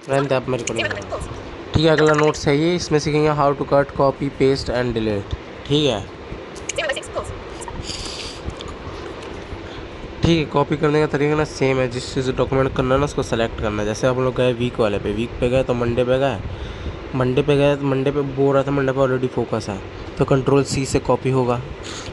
रहने दे, आप मेरे को नहीं करना। ठीक है, अगला नोट्स है ये, इसमें सीखेंगे how to cut, copy, paste and delete. ठीक है, ठीक है। कॉपी करने का तरीका ना सेम है, जिस चीज़ डॉक्यूमेंट करना है ना उसको सेलेक्ट करना है। जैसे हम लोग गए वीक वाले पे, वीक पे गए तो मंडे पे गए, मंडे पे गए तो मंडे पे बोल रहा था, मंडे पे ऑलरेडी फोकस है तो कंट्रोल सी से कॉपी होगा,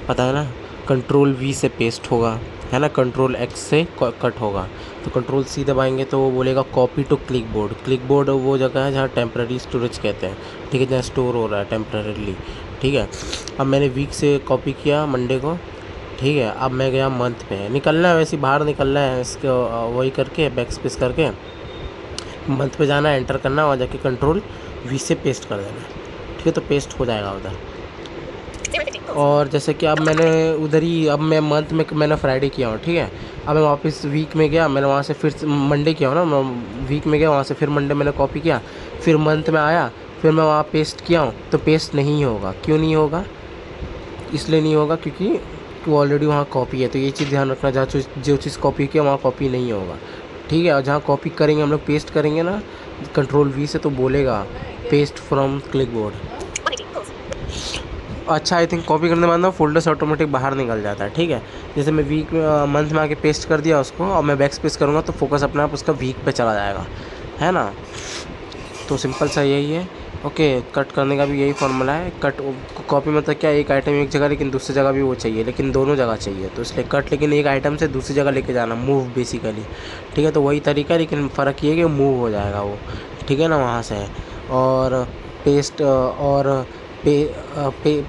पता है ना, कंट्रोल वी से पेस्ट होगा, है ना, कंट्रोल एक्स से कट होगा। तो कंट्रोल सी दबाएंगे तो वो बोलेगा copy to clipboard. Clipboard वो जगह है जहाँ टेम्प्रेरी स्टोरेज कहते हैं, ठीक है, जहाँ स्टोर हो रहा है टेम्प्रेरीली। ठीक है, अब मैंने वीक से कॉपी किया मंडे को। ठीक है, अब मैं गया मंथ पे, निकलना है वैसे ही बाहर निकलना है इसको, वही करके बैक स्पेस करके मंथ पे जाना है, एंटर करना है और जाके कंट्रोल वी से पेस्ट कर देना है। ठीक है, तो पेस्ट हो जाएगा उधर। और जैसे कि अब मैंने उधर ही, अब मैं मंथ में मैंने फ्राइडे किया हूँ। ठीक है, अब मैं वापस वीक में गया, मैंने वहाँ से फिर मंडे किया हूँ ना, मैं वीक में गया, वहाँ से फिर मंडे मैंने कॉपी किया, फिर मंथ में आया, फिर मैं वहाँ पेस्ट किया हूँ तो पेस्ट नहीं होगा। क्यों नहीं होगा? इसलिए नहीं होगा क्योंकि वो ऑलरेडी वहाँ कॉपी है। तो ये चीज़ ध्यान रखना, जहाँ जो चीज़ कॉपी किया वहाँ कॉपी नहीं होगा। ठीक है, और जहाँ कॉपी करेंगे हम लोग, पेस्ट करेंगे ना कंट्रोल वी से, तो बोलेगा पेस्ट फ्रॉम क्लिक बोर्ड। अच्छा, आई थिंक कॉपी करने के बाद ना फोल्डर से ऑटोमेटिक बाहर निकल जाता है। ठीक है, जैसे मैं वीक मंथ में आके पेस्ट कर दिया उसको, और मैं बैक स्पेस करूँगा तो फोकस अपने आप उसका वीक पे चला जाएगा, है ना। तो सिंपल सा यही है। ओके, कट करने का भी यही फॉर्मूला है। कट कॉपी मतलब क्या, एक आइटम एक जगह लेकिन दूसरी जगह भी वो चाहिए, लेकिन दोनों जगह चाहिए, तो इसलिए कट, लेकिन एक आइटम से दूसरी जगह लेके जाना, मूव बेसिकली। ठीक है, तो वही तरीका है, लेकिन फ़र्क ये है कि मूव हो जाएगा वो। ठीक है ना, वहाँ से। और पेस्ट और पे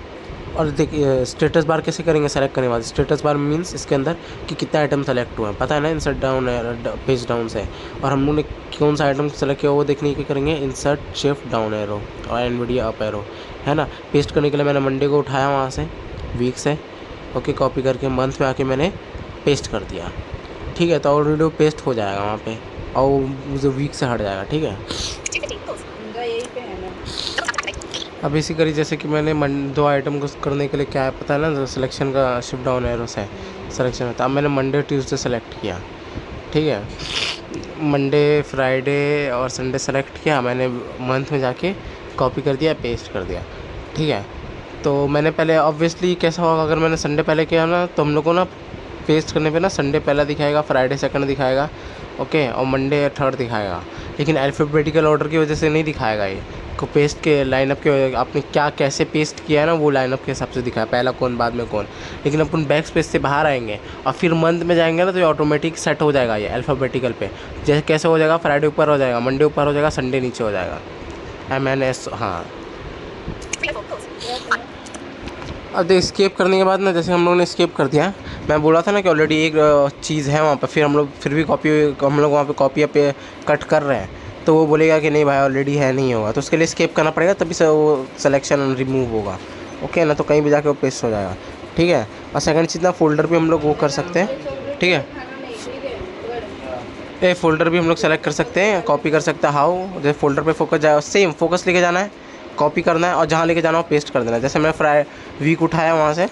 और देखिए स्टेटस बार कैसे करेंगे सेलेक्ट करने के बाद। स्टेटस बार मीन्स इसके अंदर कि कितना आइटम सेलेक्ट हुआ है, पता है ना, इंसर्ट डाउन है, पेज डाउन से। और हम लोग ने कौन सा आइटम सेलेक्ट किया वो देखने के करेंगे इंसर्ट शिफ्ट डाउन एरो और एनवीडिया अप एरो, है ना। पेस्ट करने के लिए मैंने मंडे को उठाया वहाँ से वीक से, ओके, कॉपी करके मंथ में आके मैंने पेस्ट कर दिया। ठीक है, तो ऑलरेडी वो पेस्ट हो जाएगा वहाँ पे और जो वीक से हट जाएगा। ठीक है, अब इसी करी जैसे कि मैंने दो आइटम को करने के लिए क्या है पता है ना, सिलेक्शन का शिफ्ट डाउन एरो से सिलेक्शन होता है। अब मैंने मंडे ट्यूसडे सेलेक्ट किया। ठीक है, मंडे फ्राइडे और संडे सेलेक्ट किया, मैंने मंथ में जाके कॉपी कर दिया, पेस्ट कर दिया। ठीक है, तो मैंने पहले ऑब्वियसली कैसा होगा, अगर मैंने संडे पहले किया ना तो हम लोग को ना पेस्ट करने पे ना संडे पहला दिखाएगा, फ्राइडे सेकंड दिखाएगा, ओके, और मंडे थर्ड दिखाएगा। लेकिन अल्फ़ाबेटिकल ऑर्डर की वजह से नहीं दिखाएगा ये, को पेस्ट के लाइनअप के आपने क्या कैसे पेस्ट किया है ना वो लाइनअप के हिसाब से दिखाया, पहला कौन बाद में कौन। लेकिन अपन बैक स्पेस से बाहर आएंगे और फिर मंथ में जाएंगे ना तो ये ऑटोमेटिक सेट हो जाएगा ये अल्फ़ाबेटिकल पे। जैसे कैसे हो जाएगा, फ्राइडे ऊपर हो जाएगा, मंडे ऊपर हो जाएगा, संडे नीचे हो जाएगा, MNS। हाँ, अब देख स्केप करने के बाद ना, जैसे हम लोग ने स्केप कर दिया, मैं बोला था ना कि ऑलरेडी एक चीज़ है वहाँ पर, फिर हम लोग फिर भी हम लोग वहाँ पे कॉपी पे कट कर रहे हैं, तो वो बोलेगा कि नहीं भाई ऑलरेडी है, नहीं होगा, तो उसके लिए स्केप करना पड़ेगा, तभी से वो सिलेक्शन रिमूव होगा। ओके ना, तो कहीं भी जाके वो पेस्ट हो जाएगा। ठीक है, और सेकंड चीज़ ना, फोल्डर भी हम लोग वो कर सकते हैं। ठीक है, ये फोल्डर भी हम लोग सेलेक्ट कर सकते हैं, कॉपी कर सकते हैं। हाउ, जैसे फोल्डर पे फोकस जाए, सेम फोकस लेके जाना है, कॉपी करना है और जहाँ लेके जाना हो पेस्ट कर देना है। जैसे मैं वीक उठाया वहाँ से,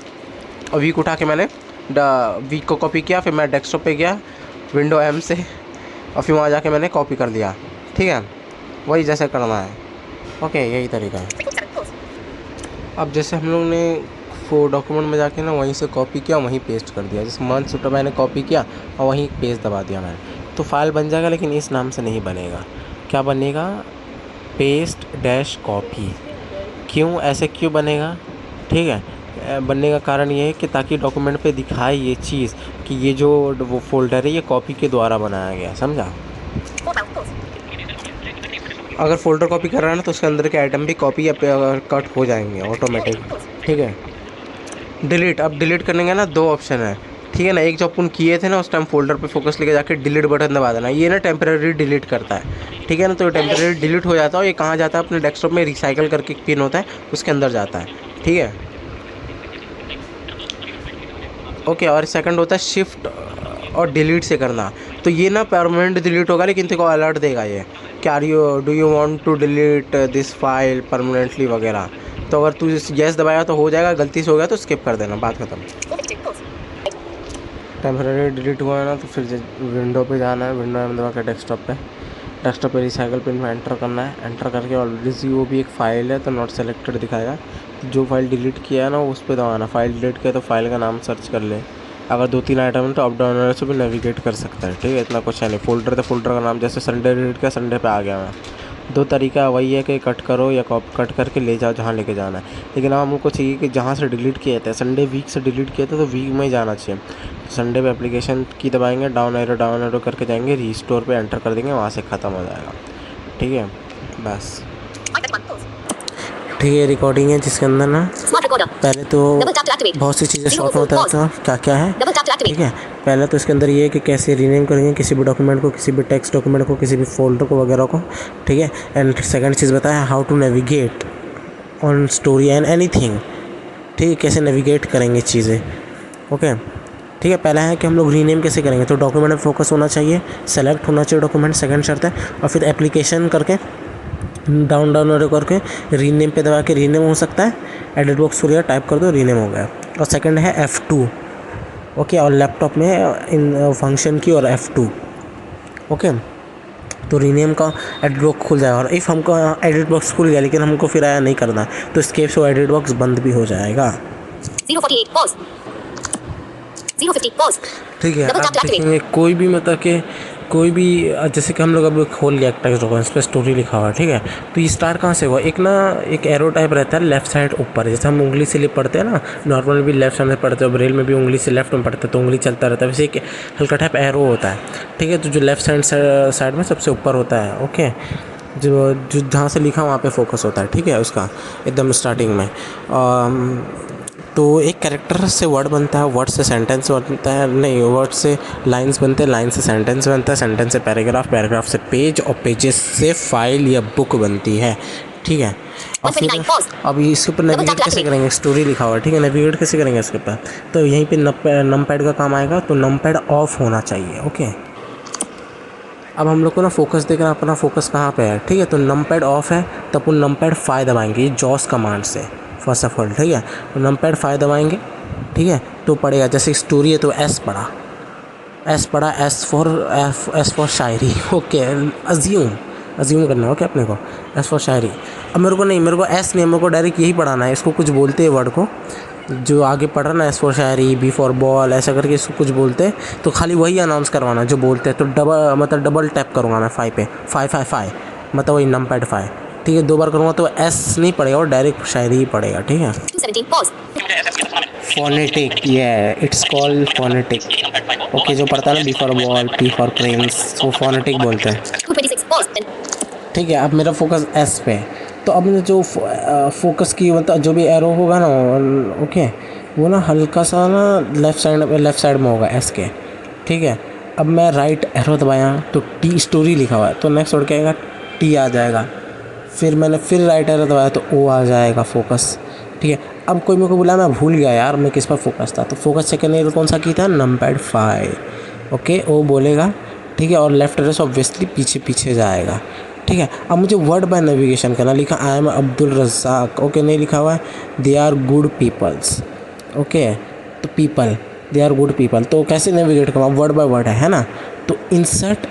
और वीक उठा के मैंने वीक को कॉपी किया, फिर मैं डेस्कटॉप पे गया विंडो M से, और फिर वहाँ जाके मैंने कॉपी कर दिया। ठीक है, वही जैसे करना है। ओके, यही तरीका है। अब जैसे हम लोग ने वो डॉक्यूमेंट में जाके ना वहीं से कॉपी किया, वहीं पेस्ट कर दिया। जैसे मंथ सूट मैंने कॉपी किया और वहीं पेस्ट दबा दिया मैंने, तो फाइल बन जाएगा, लेकिन इस नाम से नहीं बनेगा। क्या बनेगा? Paste dash copy. क्यों ऐसे क्यों बनेगा? ठीक है, बनने का कारण ये है कि ताकि डॉक्यूमेंट पे दिखाए ये चीज़ कि ये जो वो फोल्डर है ये कॉपी के द्वारा बनाया गया, समझा। अगर फोल्डर कॉपी कर रहा है ना तो उसके अंदर के आइटम भी कॉपी या कट हो जाएंगे ऑटोमेटिक। ठीक है, डिलीट, अब डिलीट करने का ना दो ऑप्शन है। ठीक है ना, एक जो अपन किए थे ना उस टाइम फोल्डर पे फोकस लेके जाके डिलीट बटन दबा देना, ये ना टेम्परेरी डिलीट करता है। ठीक है ना, तो टेम्परेरी डिलीट हो जाता है, और ये कहाँ जाता है, अपने डेस्कटॉप में रिसाइकल करके एक पिन होता है उसके अंदर जाता है। ठीक है, ओके, और सेकंड होता है शिफ्ट और डिलीट से करना, तो ये ना परमानेंट डिलीट होगा, लेकिन तेरे को अलर्ट देगा ये कि do you want to delete this file permanently वगैरह। तो अगर तू यस दबाया तो हो जाएगा, गलती से हो गया तो स्किप कर देना, बात खत्म। टेम्परेरी डिलीट हुआ है ना तो फिर विंडो पे जाना है, विंडो में दबा के डेस्कटॉप पे, डेस्कटॉप पे रिसाइकल पिन में एंटर करना है। एंटर करके ऑलरेडी वो भी एक फ़ाइल है तो नॉट सेलेक्टेड दिखाएगा। तो जो फाइल डिलीट किया है ना उस पर दबाना। फाइल डिलीट किया तो फाइल का नाम सर्च कर ले। अगर 2-3 आइटम है तो अप डाउन एरो से भी नेविगेट कर सकता है। ठीक है, इतना कुछ है नहीं। फोल्डर तो फोल्डर का नाम, जैसे संडे डिलीट किया संडे पे आ गया मैं। 2 तरीका वही है कि कट करो या कट करके ले जाओ जहाँ लेके जाना है। लेकिन अब हमको चाहिए कि जहाँ से डिलीट किए थे, संडे वीक से डिलीट किया था तो वीक में ही जाना चाहिए। संडे पे एप्लीकेशन की दबाएंगे, डाउन एरो करके जाएंगे, रीस्टोर पे एंटर कर देंगे, वहाँ से ख़त्म हो जाएगा। ठीक है, बस ठीक है। रिकॉर्डिंग है जिसके अंदर ना पहले तो बहुत सी चीज़ें शॉर्ट में होता है क्या क्या है। ठीक है, पहले तो इसके अंदर ये है कि कैसे रीनेम करेंगे किसी भी डॉक्यूमेंट को, किसी भी टेक्स्ट डॉक्यूमेंट को, किसी भी फोल्डर को वगैरह को। ठीक है, एंड सेकंड चीज़ बताया how to navigate on story and anything. ठीक है, कैसे नेविगेट करेंगे चीज़ें। ओके, ठीक है। पहला है कि हम लोग रीनेम कैसे करेंगे, तो डॉक्यूमेंट में फोकस होना चाहिए, सेलेक्ट होना चाहिए डॉक्यूमेंट, सेकंड शर्त है। और फिर एप्लीकेशन करके डाउन एरो करके रीनेम पे दबा के रीनेम हो सकता है। एडिट बॉक्स खुल गया, टाइप कर दो, रीनेम हो गया। और सेकंड है F2। ओके, और लैपटॉप में इन फंक्शन की और F2। ओके, तो रीनेम का एडिट बॉक्स खुल जाएगा। और इफ़ हमको एडिट बॉक्स खुल गया लेकिन हमको फिर आया नहीं करना तो स्केप से एडिट बॉक्स बंद भी हो जाएगा। 048 पॉज, 050 पॉज। ठीक है, आप देखेंगे कोई भी मतलब कि कोई भी जैसे कि हम लोग अब खोल लिया टेक्स्ट डॉक्यूमेंट, इस पर स्टोरी लिखा हुआ है। ठीक है, तो ये स्टार्ट कहाँ से हुआ, एक ना एक एरो टाइप रहता है लेफ्ट साइड ऊपर, जैसे हम उंगली से पढ़ते हैं ना, नॉर्मल भी लेफ्ट साइड में पढ़ते हैं, ब्रेल में भी उंगली से लेफ्ट में पढ़ते हैं तो उंगली चलता रहता है, वैसे एक हल्का टाइप एरो होता है। ठीक है, तो जो लेफ्ट साइड में सबसे ऊपर होता है। ओके, जो जहाँ से लिखा वहाँ पे फोकस होता है। ठीक है, उसका एकदम स्टार्टिंग में तो एक कैरेक्टर से वर्ड बनता है, वर्ड से सेंटेंस बनता है, नहीं वर्ड से लाइंस बनते हैं, लाइन से सेंटेंस बनता है, सेंटेंस से पैराग्राफ, पैराग्राफ से पेज और पेजेस से फाइल या बुक बनती है। ठीक है, और फिर अब इसके ऊपर नेविगेट कैसे करेंगे, स्टोरी लिखा हुआ है। ठीक है, नेविगेट कैसे करेंगे इसके ऊपर, तो यहीं पे नमपैड का काम आएगा, तो नमपैड ऑफ होना चाहिए। ओके, अब हम लोग को ना फोकस देखना, अपना फोकस कहाँ पे है। ठीक है, तो नमपैड ऑफ है तो अपन नमपैड 5 दबाएंगे जॉस कमांड से फर्स्ट ऑफ ऑल। ठीक है, तो नमपैड 5 दबाएंगे। ठीक है, तो पढ़ेगा, जैसे स्टोरी है तो एस पढ़ा, S for Shayari. Okay, assume करना है। ओके, अपने को एस फॉर शायरी। अब मेरे को एस नहीं, मेरे को डायरेक्ट यही पढ़ाना है। इसको कुछ बोलते हैं वर्ड को जो आगे पढ़ रहा ना, एस फॉर शायरी, बी फॉर बॉल, ऐसा करके इसको कुछ बोलते हैं, तो खाली वही अनाउंस करवाना जो बोलते हैं। तो डबल टैप करूँगा मैं 5 पे, 5 मतलब वही नमपैड 5। ठीक है, 2 बार करूँगा तो एस नहीं पड़ेगा और डायरेक्ट शायरी ही पड़ेगा। ठीक है, फोनेटिक, ये इट्स कॉल्ड फोनेटिक। ओके, जो पढ़ता है ना B for ball, P for prince, वो फोनेटिक बोलते हैं। ठीक है, अब मेरा फोकस एस पे है, तो अब मुझे जो फोकस की मतलब जो भी एरो होगा ना, ओके, वो ना हल्का सा ना लेफ़्ट साइड में होगा एस के। ठीक है, अब मैं राइट एरो दबाया तो टी स्टोरी लिखा हुआ है, तो नेक्स्ट वर्ड क्या आएगा, टी आ जाएगा। फिर मैंने फिर राइट एरो दबाया तो ओ आ जाएगा फोकस। ठीक है, अब कोई मेरे को बोला, मैं भूल गया यार मैं किस पर फोकस था, तो फोकस सेकंड एरो कौन सा की था, नमपैड 5। ओके, ओ बोलेगा। ठीक है, और लेफ्ट एरो ऑब्वियसली पीछे पीछे जाएगा। ठीक है, अब मुझे वर्ड बाय नेविगेशन करना, लिखा I am Abdul Razzaq. Okay, नहीं लिखा हुआ है they are good peoples. Okay, तो people, they are good people, तो कैसे नेविगेट करूँ, वर्ड बाय वर्ड है ना, तो इंसर्ट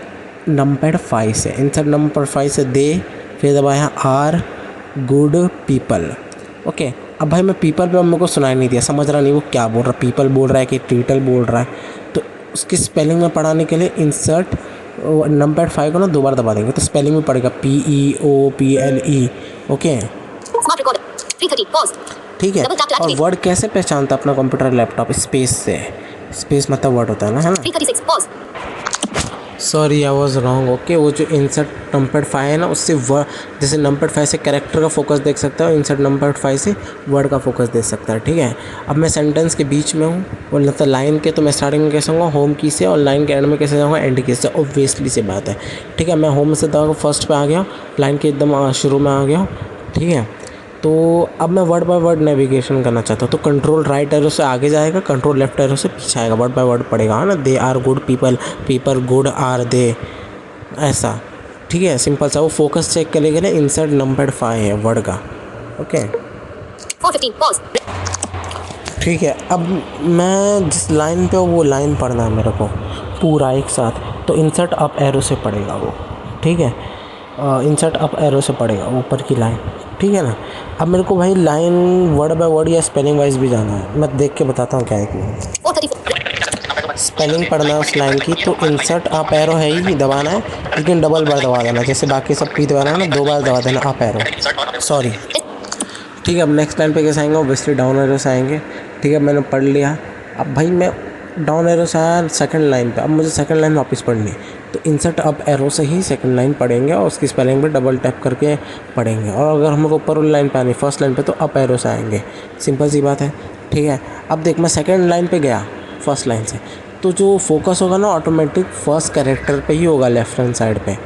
नमपैड 5 से, इंसर्ट नमपैड 5 से दे, फिर दबाया आर गुड पीपल। ओके, अब भाई मैं पीपल पे मेरे को सुनाई नहीं दिया, समझ रहा नहीं वो क्या बोल रहा है, पीपल बोल रहा है कि टीटल बोल रहा है, तो उसकी स्पेलिंग में पढ़ाने के लिए इंसर्ट नमपैड 5 को ना 2 बार दबा देंगे तो स्पेलिंग में पड़ेगा PEOPLE। ओके, ठीक है, और वर्ड कैसे पहचानता अपना कंप्यूटर लैपटॉप, स्पेस से, स्पेस मतलब वर्ड होता है ना, है ना। Sorry I was wrong. Okay, वो जो इंसर्ट नमपैड 5 है ना, उससे वर्ड, जैसे नमपैड 5 से कैरेक्टर का फोकस देख सकता है, इंसर्ट नमपैड 5 से वर्ड का फोकस देख सकता है। ठीक है, अब मैं सेंटेंस के बीच में हूँ और मतलब लाइन के, तो मैं स्टार्टिंग में कैसे जाऊँगा, होम की से, और लाइन के एंड में कैसे जाऊँगा, एंड की से। ऑब्वियसली से बात है। ठीक है, मैं होम से दबा फर्स्ट पे आ गया, लाइन के एकदम शुरू में आ गया। ठीक है, तो अब मैं वर्ड बाय वर्ड नेविगेशन करना चाहता हूँ, तो कंट्रोल राइट एरो से आगे जाएगा, कंट्रोल लेफ्ट एरो से पीछे आएगा, वर्ड बाय वर्ड पड़ेगा ना, they are good people, people good are they, ऐसा। ठीक है, सिंपल सा। वो फोकस चेक करने के लिए इंसर्ट नमपैड 5 है वर्ड का। ओके, 415 ठीक है, अब मैं जिस लाइन पे हूँ वो लाइन पढ़ना है मेरे को पूरा एक साथ, तो इंसर्ट अप एरो से पड़ेगा वो। ठीक है, इंसर्ट अप एरो से पड़ेगा ऊपर की लाइन, ठीक है ना। अब मेरे को भाई लाइन वर्ड बाय वर्ड या स्पेलिंग वाइज भी जाना है, मैं देख के बताता हूँ क्या है कि 434, स्पेलिंग पढ़ना है उस लाइन की, तो इंसर्ट अप एरो है ही दबाना है, लेकिन डबल बार दबा देना, जैसे बाकी सब पी दबाना है ना, 2 बार दबा देना अप एरो, सॉरी। ठीक है, अब नेक्स्ट लाइन पे कैसे आएंगे, ऑब्वियसली डाउन एरो से आएंगे। ठीक है, मैंने पढ़ लिया। अब भाई मैं डाउन एरो से आया सेकंड लाइन पे, अब मुझे सेकंड लाइन वापस पढ़नी है, तो इंसर्ट अप एरो से ही सेकंड लाइन पढ़ेंगे और उसकी स्पेलिंग पे डबल टैप करके पढ़ेंगे। और अगर हमको ऊपर वाली लाइन पे आनी फर्स्ट लाइन पे, तो अप एरो से आएंगे, सिंपल सी बात है। ठीक है, अब देख मैं सेकंड लाइन पे गया फर्स्ट लाइन से, तो जो फोकस होगा ना ऑटोमेटिक फर्स्ट कैरेक्टर पे ही होगा, लेफ्ट हैंड साइड पे,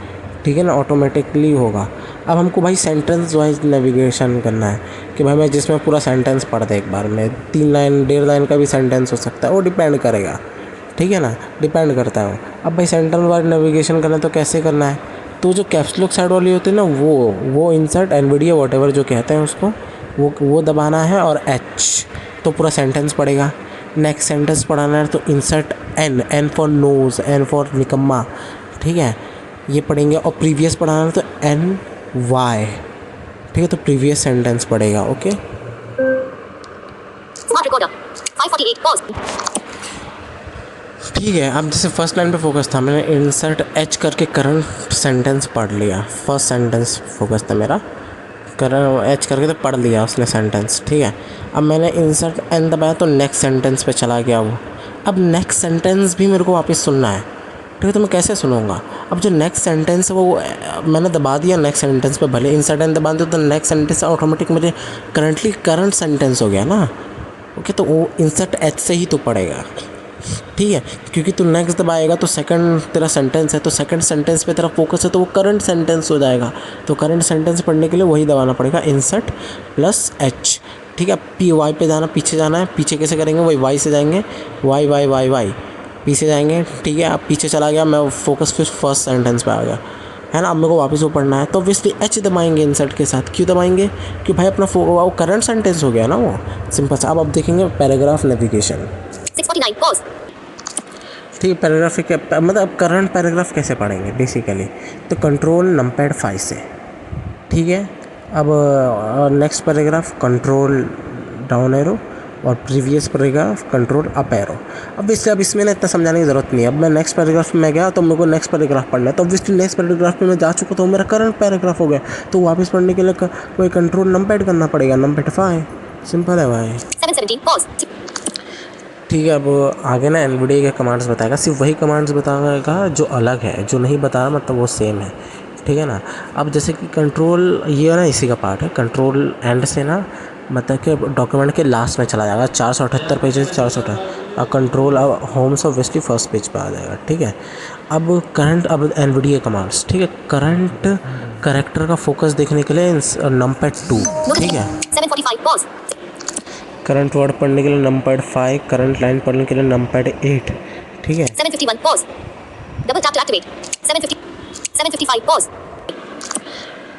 ठीक है ना, ऑटोमेटिकली होगा। अब हमको भाई सेंटेंस वाइज नेविगेशन करना है कि भाई मैं जिसमें पूरा सेंटेंस पढ़ दे एक बार में, 3 लाइन 1.5 लाइन का भी सेंटेंस हो सकता है, वो डिपेंड करेगा, ठीक है ना, डिपेंड करता है वो। अब भाई सेंटेंस वाइज नेविगेशन करना है तो कैसे करना है, तो जो कैप्स लॉक साइड वाली होती है ना, वो इंसर्ट एनवीडिया वॉटेवर जो कहते हैं उसको, वो दबाना है, और एच तो पूरा सेंटेंस पड़ेगा। नेक्स्ट सेंटेंस पढ़ाना है तो insert N for nose, N for निकम्मा, ठीक है, ये पढ़ेंगे। और प्रीवियस पढ़ाना है तो एन वाई, ठीक है, तो प्रीवियस सेंटेंस पड़ेगा। Okay, Smart recorder. 548, pause. ठीक है। अब जैसे फर्स्ट लाइन पे फोकस था, मैंने इंसर्ट एच करके करंट सेंटेंस पढ़ लिया, फर्स्ट सेंटेंस फोकस था मेरा, करंट एच करके तो पढ़ लिया उसने सेंटेंस, ठीक है। अब मैंने इंसर्ट एन दबाया तो नेक्स्ट सेंटेंस पे चला गया वो। अब नेक्स्ट सेंटेंस भी मेरे को वापस सुनना है, ठीक है, तो मैं कैसे सुनूंगा। अब जो नेक्स्ट सेंटेंस है वो मैंने दबा दिया नेक्स्ट सेंटेंस पे, भले इंसर्ट एन दबा दो तो नेक्स्ट सेंटेंस ऑटोमेटिक मेरे करंट सेंटेंस हो गया ना। ओके, तो वो इंसर्ट एच से ही तो पड़ेगा, ठीक है, क्योंकि तू नेक्स्ट दबाएगा तो सेकंड तेरा सेंटेंस है, तो सेकंड सेंटेंस पे तेरा फोकस है, तो वो करंट सेंटेंस हो जाएगा। तो करंट सेंटेंस पढ़ने के लिए वही दबाना पड़ेगा, इंसर्ट प्लस एच, ठीक है। पी वाई पे जाना, पीछे जाना है, पीछे कैसे करेंगे, वही वाई से जाएंगे, वाई वाई वाई वाई पीछे जाएंगे, ठीक है। अब पीछे चला गया मैं, फोकस फिर फर्स्ट सेंटेंस पे आ गया, है ना। अब मेरे को वापस वो पढ़ना है, तो ऑब्वियसली एच दबाएंगे इंसर्ट के साथ। क्यों दबाएंगे, कि भाई अपना वो करंट सेंटेंस हो गया ना वो, सिंपल सा। अब देखेंगे पैराग्राफ नेविगेशन, 649, pause. ठीक है। पैराग्राफ मतलब करंट पैराग्राफ कैसे पढ़ेंगे बेसिकली, तो कंट्रोल नंपैड 5 से, ठीक है। अब next paragraph control down arrow, और previous paragraph control up arrow. अब इसमें ना इतना समझाने की ज़रूरत नहीं है। अब मैं नेक्स्ट पैराग्राफ में गया तो मेरे को नेक्स्ट पैराग्राफ पढ़ना है, तो ऑब्वियसली नेक्स्ट पैराग्राफ में मैं जा चुका, तो मेरा करंट पैराग्राफ हो गया, तो वापस पढ़ने के लिए कोई कंट्रोल नंपैड करना पड़ेगा, नंपैड 5, सिंपल है भाई। 717, pause. ठीक है, अब आगे ना एनवीडिया के कमांड्स बताएगा, सिर्फ वही कमांड्स बताएगा जो अलग है, जो नहीं बता रहा मतलब वो सेम है, ठीक है ना। अब जैसे कि कंट्रोल, ये ना इसी का पार्ट है, कंट्रोल एंड से ना मतलब कि डॉक्यूमेंट के लास्ट में चला जाएगा, 478 पेज है, 478, और कंट्रोल अब होम से ऑब्वियसली फर्स्ट पेज पे आ जाएगा, ठीक है। अब करंट, अब एनवीडिया कमांड्स, ठीक है। करंट कैरेक्टर का फोकस देखने के लिए नंपैड 2, ठीक है। 745, pause. करंट वर्ड पढ़ने के लिए नंपैड 5, करंट लाइन पढ़ने के लिए नंपैड 8, ठीक है। 751, pause. Double tap to activate. 755, pause.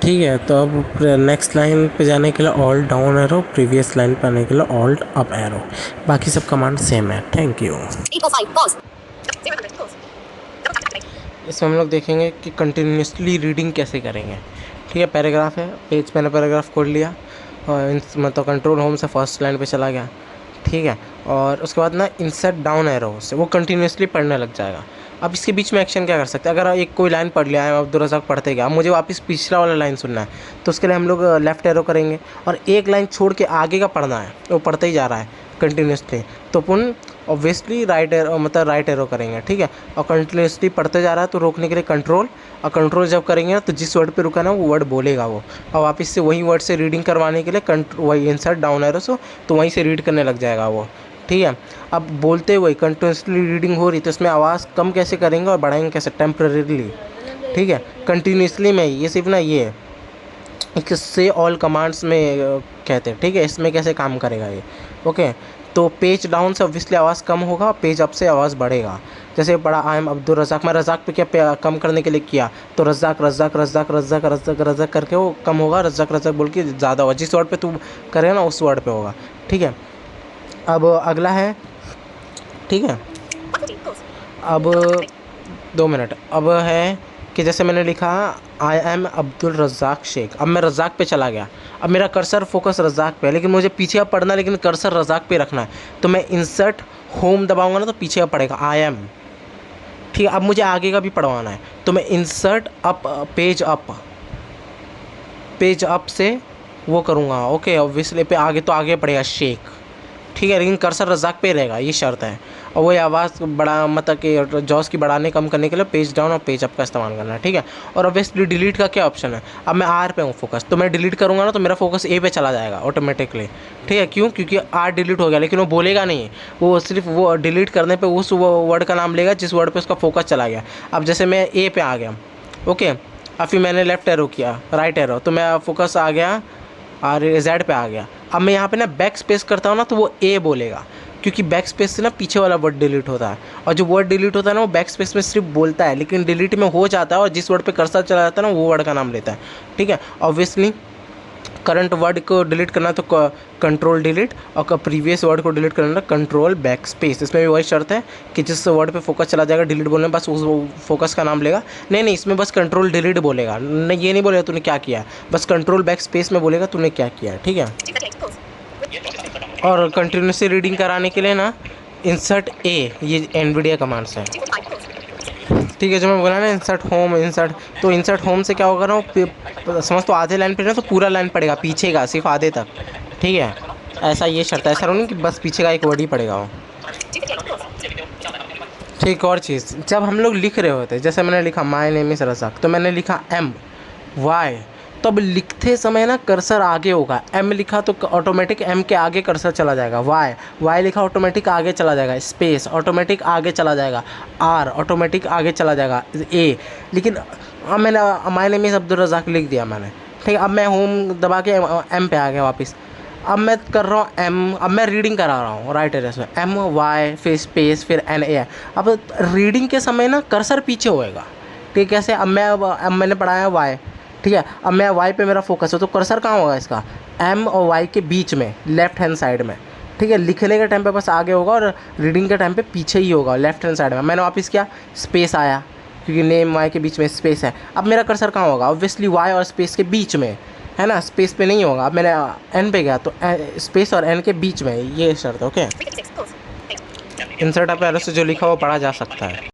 ठीक है, तो अब नेक्स्ट लाइन पे जाने के लिए alt down arrow, previous line पे आने के लिए ऑल्ट अप एरो, बाकी सब कमांड सेम है। Thank you. 805, pause. 000, pause. Double tap to activate. इसमें हम लोग देखेंगे कि कंटिन्यूसली रीडिंग कैसे करेंगे, ठीक है। पैराग्राफ है, पेज मैंने पैराग्राफ खोल लिया, और मतलब कंट्रोल होम से फर्स्ट लाइन पे चला गया, ठीक है। और उसके बाद ना इंसर्ट डाउन एरो से वो कंटिन्यूसली पढ़ने लग जाएगा। अब इसके बीच में एक्शन क्या कर सकते हैं, अगर एक कोई लाइन पढ़ लिया है, अब्दुल रज़ाक पढ़ते गया, अब मुझे वापस पिछला वाला लाइन सुनना है, तो उसके लिए हम लोग लेफ़्ट एरो करेंगे, और एक लाइन छोड़ के आगे का पढ़ना है, वो पढ़ते ही जा रहा है कंटिन्यूसली, तो अपन ऑब्वियसली राइट एरो मतलब राइट एरो करेंगे, ठीक है। और कंटिन्यूसली पढ़ते जा रहा है तो रोकने के लिए कंट्रोल, और कंट्रोल जब करेंगे ना तो जिस वर्ड पे रुका ना वो वर्ड बोलेगा वो, और वापस से वही वर्ड से रीडिंग करवाने के लिए वही इंसर्ट डाउन एरो से, तो वहीं से रीड करने लग जाएगा वो, ठीक है। अब बोलते हुए कंटिन्यूसली रीडिंग हो रही तो इसमें आवाज़ कम कैसे करेंगे और बढ़ाएंगे कैसे, टेम्परेरीली, ठीक है। कंटिन्यूसली में ये सिर्फ ना ये इससे ऑल कमांड्स में कहते हैं, ठीक है। इसमें कैसे काम करेगा ये, ओके। तो पेज डाउन से ऑब्वियसली आवाज़ कम होगा, पेज अप से आवाज़ बढ़ेगा। जैसे पढ़ा आई एम अब्दुल रज़ाक, मैं रज़ाक पे क्या कम करने के लिए किया, तो रज़ाक रज़ाक रज़ाक रज़ाक रज़ाक रज़ाक करके वो कम होगा, रज़ाक रज़ाक बोल के ज़्यादा होगा, जिस वर्ड पे तू करेगा ना उस वर्ड पे होगा, ठीक है। अब अगला है, ठीक है, 115, pause. अब 2 मिनट, अब है कि जैसे मैंने लिखा आई एम अब्दुल रज़ाक शेख, अब मैं रज़ाक पे चला गया, अब मेरा कर्सर फोकस रज़ाक पे है, लेकिन मुझे पीछे अब पढ़ना है, लेकिन कर्सर रज़ाक पे रखना है, तो मैं इंसर्ट होम दबाऊंगा ना तो पीछे अब पड़ेगा आई एम। ठीक है, अब मुझे आगे का भी पढ़वाना है, तो मैं इंसर्ट अप पेज अप से वो करूँगा। ओके, ऑब्वियसली पे आगे तो आगे पड़ेगा शेख। ठीक है, लेकिन कर्सर रज़ाक पे रहेगा, ये शर्त है। और वही आवाज़ बड़ा मतलब कि जॉस की बढ़ाने कम करने के लिए पेज डाउन और पेज अप का इस्तेमाल करना है। ठीक है, और ऑब्वियसली डिलीट का क्या ऑप्शन है, अब मैं आर पे हूँ फोकस, तो मैं डिलीट करूँगा ना तो मेरा फोकस ए पे चला जाएगा ऑटोमेटिकली। ठीक है, क्यों? क्योंकि आर डिलीट हो गया, लेकिन वो बोलेगा नहीं, वो सिर्फ वो डिलीट करने पर उस वर्ड का नाम लेगा जिस वर्ड पर उसका फोकस चला गया। अब जैसे मैं ए पे आ गया, ओके, अब फिर मैंने लेफ्ट एरो किया, राइट एरो, तो मैं फोकस आ गया और जेड पे आ गया। अब मैं यहाँ पे ना बैक स्पेस करता हूँ ना तो वो ए बोलेगा, क्योंकि बैक स्पेस से ना पीछे वाला वर्ड डिलीट होता है, और जो वर्ड डिलीट होता है ना वो बैक स्पेस में सिर्फ बोलता है, लेकिन डिलीट में हो जाता है और जिस वर्ड पे कर्सर चला जाता है ना वो वर्ड का नाम लेता है। ठीक है, ऑब्वियसली करंट वर्ड को डिलीट करना तो कंट्रोल डिलीट, और प्रीवियस वर्ड को डिलीट करना कंट्रोल बैक स्पेस। इसमें भी वही शर्त है कि जिस वर्ड पे फोकस चला जाएगा डिलीट बोलने बस उस फोकस का नाम लेगा। नहीं, इसमें बस कंट्रोल डिलीट बोलेगा, नहीं ये नहीं बोलेगा तूने क्या किया, बस कंट्रोल बैक स्पेस में बोलेगा तूने क्या किया। ठीक है, और कंटिन्यूसली रीडिंग कराने के लिए ना इंसर्ट ए, ये एनवीडिया कमांड्स है। ठीक है, जो मैं बोला ना इंसर्ट होम, तो इंसर्ट होम से क्या होगा ना, समझ तो आधे लाइन पे ना तो पूरा लाइन पड़ेगा, पीछे का सिर्फ आधे तक। ठीक है, ऐसा ये शर्त है, ऐसा नहीं कि बस पीछे का एक वर्ड ही पड़ेगा वो। ठीक, और चीज़, जब हम लोग लिख रहे होते, जैसे मैंने लिखा माय नेम इज़ रज़ाक, तो मैंने लिखा एम वाई, तब लिखते समय ना कर्सर आगे होगा। एम लिखा तो ऑटोमेटिक एम के आगे कर्सर चला जाएगा, वाई लिखा ऑटोमेटिक आगे चला जाएगा, स्पेस ऑटोमेटिक आगे चला जाएगा, आर ऑटोमेटिक आगे चला जाएगा, ए। लेकिन अब मैंने my name is Abdul Razzaq लिख दिया मैंने। ठीक है, अब मैं होम दबा के एम पे आ गया वापस। अब मैं कर रहा हूँ एम, अब मैं रीडिंग करा रहा हूँ राइट एरर में, एम वाई फिर स्पेस फिर एन ए। अब रीडिंग के समय ना कर्सर पीछे होएगा। ठीक है, कैसे? अब मैंने पढ़ाया वाई, ठीक है, अब मैं वाई पे मेरा फोकस है, तो कर्सर कहाँ होगा इसका? एम और वाई के बीच में, लेफ्ट हैंड साइड में। ठीक है, लिखने के टाइम पे बस आगे होगा और रीडिंग के टाइम पे पीछे ही होगा, लेफ्ट हैंड साइड में। मैंने वापस किया, स्पेस आया, क्योंकि नेम वाई के बीच में स्पेस है। अब मेरा कर्सर कहाँ होगा? ऑब्वियसली वाई और स्पेस के बीच में है ना, स्पेस पे नहीं होगा। अब मैंने एन पे गया तो स्पेस और एन के बीच में, ये शर्त है। ओके, इंसर्ट अप एरो से जो लिखा वो पढ़ा जा सकता है।